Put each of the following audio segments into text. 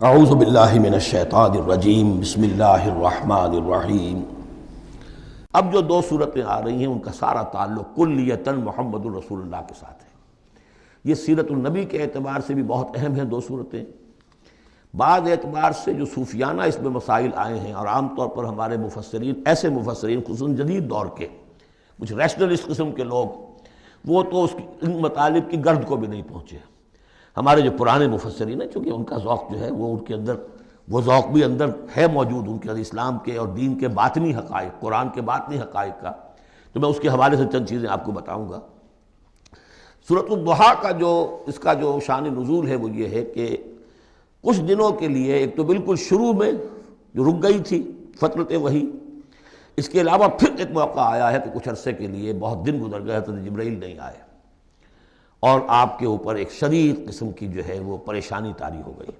اعوذ باللہ من الشیطان الرجیم بسم اللہ الرحمن الرحیم۔ اب جو دو صورتیں آ رہی ہیں ان کا سارا تعلق کلیتاً محمد الرسول اللہ کے ساتھ ہے۔ یہ سیرت النبی کے اعتبار سے بھی بہت اہم ہیں دو صورتیں۔ بعض اعتبار سے جو صوفیانہ اس میں مسائل آئے ہیں، اور عام طور پر ہمارے مفسرین، ایسے مفسرین خصوصاً جدید دور کے کچھ ریشنلسٹ قسم کے لوگ، وہ تو ان مطالب کی گرد کو بھی نہیں پہنچے۔ ہمارے جو پرانے مفسرین ہیں، چونکہ ان کا ذوق جو ہے وہ ان کے اندر، وہ ذوق بھی اندر ہے موجود ان کے اندر، اسلام کے اور دین کے باطنی حقائق، قرآن کے باطنی حقائق کا، تو میں اس کے حوالے سے چند چیزیں آپ کو بتاؤں گا۔ سورۃ الضحیٰ کا اس کا جو شان نزول ہے وہ یہ ہے کہ کچھ دنوں کے لیے، ایک تو بالکل شروع میں جو رک گئی تھی فترت وحی، اس کے علاوہ پھر ایک موقع آیا ہے کہ کچھ عرصے کے لیے، بہت دن گزر گئے حضرت جبرائیل نہیں آئے، اور آپ کے اوپر ایک شدید قسم کی جو ہے وہ پریشانی طاری ہو گئی۔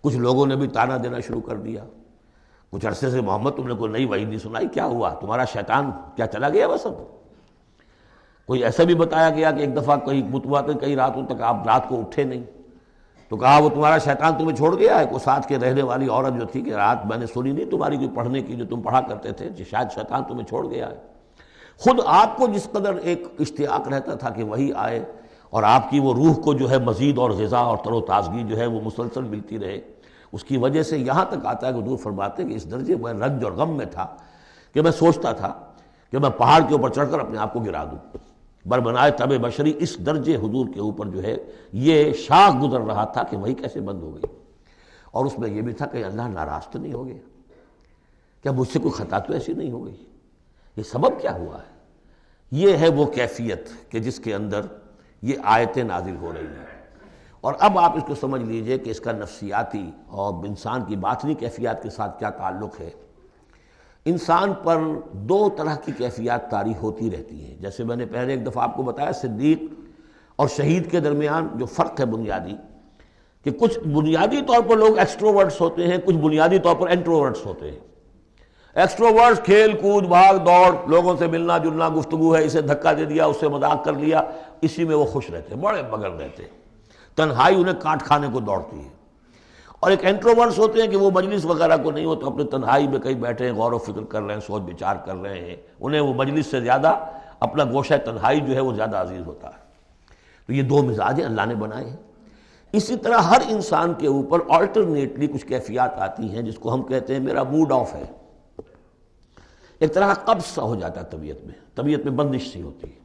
کچھ لوگوں نے بھی طعنہ دینا شروع کر دیا، کچھ عرصے سے محمد تم نے کوئی نئی وحی نہیں سنائی، کیا ہوا تمہارا شیطان کیا چلا گیا بس اب؟ کوئی ایسا بھی بتایا گیا کہ ایک دفعہ کہیں متواتر کئی راتوں تک آپ رات کو اٹھے نہیں، تو کہا وہ تمہارا شیطان تمہیں چھوڑ گیا ہے۔ کوئی ساتھ کے رہنے والی عورت جو تھی کہ رات میں نے سنی نہیں تمہاری کوئی پڑھنے کی جو تم پڑھا کرتے تھے، کہ شاید شیطان تمہیں چھوڑ گیا ہے۔ خود آپ کو جس قدر ایک اشتیاق رہتا تھا کہ وہی آئے اور آپ کی وہ روح کو جو ہے مزید اور غذا اور تر و تازگی جو ہے وہ مسلسل ملتی رہے، اس کی وجہ سے یہاں تک آتا ہے کہ حضور فرماتے ہیں کہ اس درجے میں رنج اور غم میں تھا کہ میں سوچتا تھا کہ میں پہاڑ کے اوپر چڑھ کر اپنے آپ کو گرا دوں۔ بربنائے طب بشری، اس درجے حضور کے اوپر جو ہے یہ شاخ گزر رہا تھا کہ وہی کیسے بند ہو گئی۔ اور اس میں یہ بھی تھا کہ اللہ ناراض تو نہیں ہو گیا، کیا مجھ سے کوئی خطا تو ایسی نہیں ہو گئی، یہ سبب کیا ہوا ہے؟ یہ ہے وہ کیفیت کہ جس کے اندر یہ آیتیں نازل ہو رہی ہیں۔ اور اب آپ اس کو سمجھ لیجئے کہ اس کا نفسیاتی اور انسان کی باطنی کیفیات کے ساتھ کیا تعلق ہے۔ انسان پر دو طرح کی کیفیات طاری ہوتی رہتی ہیں، جیسے میں نے پہلے ایک دفعہ آپ کو بتایا صدیق اور شہید کے درمیان جو فرق ہے بنیادی، کہ کچھ بنیادی طور پر لوگ ایکسٹروورٹس ہوتے ہیں، کچھ بنیادی طور پر انٹروورٹس ہوتے ہیں۔ ایکسٹروورٹس کھیل کود بھاگ دوڑ، لوگوں سے ملنا جلنا، گفتگو ہے، اسے دھکا دے دیا، اس سے مذاق کر لیا، اسی میں وہ خوش رہتے، بڑے مگن رہتے، تنہائی انہیں کاٹ کھانے کو دوڑتی ہے۔ اور ایک انٹروورٹس ہوتے ہیں کہ وہ مجلس وغیرہ کو نہیں ہوتا، اپنے تنہائی میں کہیں بیٹھے ہیں، غور و فکر کر رہے ہیں، سوچ بچار کر رہے ہیں، انہیں وہ مجلس سے زیادہ اپنا گوشہ تنہائی جو ہے وہ زیادہ عزیز ہوتا ہے۔ تو یہ دو مزاج اللہ نے بنائے ہیں۔ اسی طرح ہر انسان کے اوپر آلٹرنیٹلی کچھ کیفیات آتی ہیں جس کو ہم کہتے ہیں میرا موڈ آف ہے۔ ایک طرح کا قبض سا ہو جاتا ہے طبیعت میں بندش سی ہوتی ہے،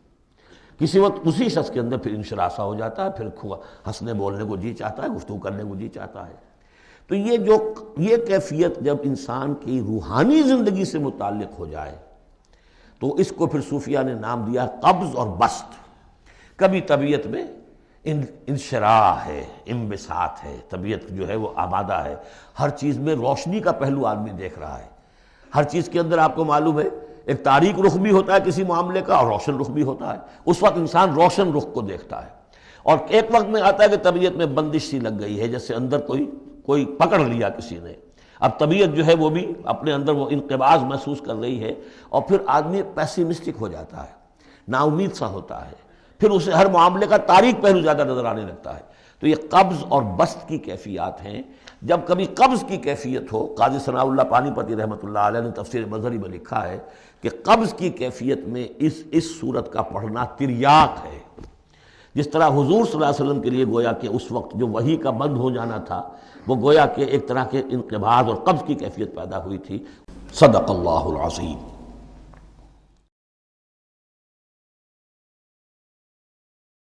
کسی وقت اسی شخص کے اندر پھر انشراح سا ہو جاتا ہے، پھر ہنسنے بولنے کو جی چاہتا ہے، گفتگو کرنے کو جی چاہتا ہے۔ تو یہ کیفیت جب انسان کی روحانی زندگی سے متعلق ہو جائے تو اس کو پھر صوفیہ نے نام دیا قبض اور بسط۔ کبھی طبیعت میں انشراح ہے، انبساط ہے، طبیعت جو ہے وہ آبادہ ہے، ہر چیز میں روشنی کا پہلو آدمی دیکھ رہا ہے۔ ہر چیز کے اندر آپ کو معلوم ہے ایک تاریک رخ بھی ہوتا ہے کسی معاملے کا، اور روشن رخ بھی ہوتا ہے۔ اس وقت انسان روشن رخ کو دیکھتا ہے، اور ایک وقت میں آتا ہے کہ طبیعت میں بندش سی لگ گئی ہے، جیسے اندر کوئی پکڑ لیا کسی نے۔ اب طبیعت جو ہے وہ بھی اپنے اندر وہ انقباض محسوس کر رہی ہے، اور پھر آدمی پیسیمسٹک ہو جاتا ہے، نا امید سا ہوتا ہے، پھر اسے ہر معاملے کا تاریک پہلو زیادہ نظر آنے لگتا ہے۔ تو یہ قبض اور بسط کی کیفیات ہیں۔ جب کبھی قبض کی کیفیت ہو، قاضی ثناء اللہ پانی پتی رحمۃ اللہ علیہ نے تفسیر مظہری میں لکھا ہے کہ قبض کی کیفیت میں اس صورت کا پڑھنا تریاق ہے۔ جس طرح حضور صلی اللہ علیہ وسلم کے لیے گویا کہ اس وقت جو وحی کا بند ہو جانا تھا، وہ گویا کہ ایک طرح کے انقباض اور قبض کی کیفیت پیدا ہوئی تھی۔ صدق اللہ العظیم۔